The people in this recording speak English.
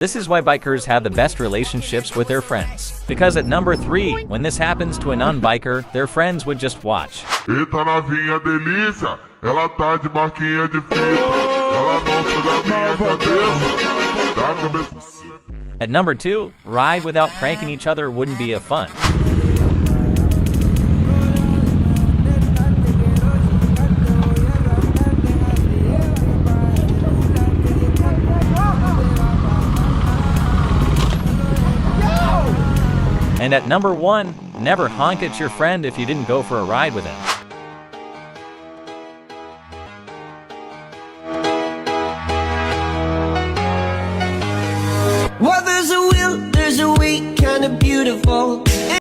This is why bikers have the best relationships with their friends. Because at number 3, when this happens to a non-biker, their friends would just watch. Eita novinha delícia, ela tá de marquinha de fita, ela não tira minha cabeça, da cabeça. At number 2, ride without pranking each other wouldn't be a fun. And at number 1, never honk at your friend if you didn't go for a ride with him.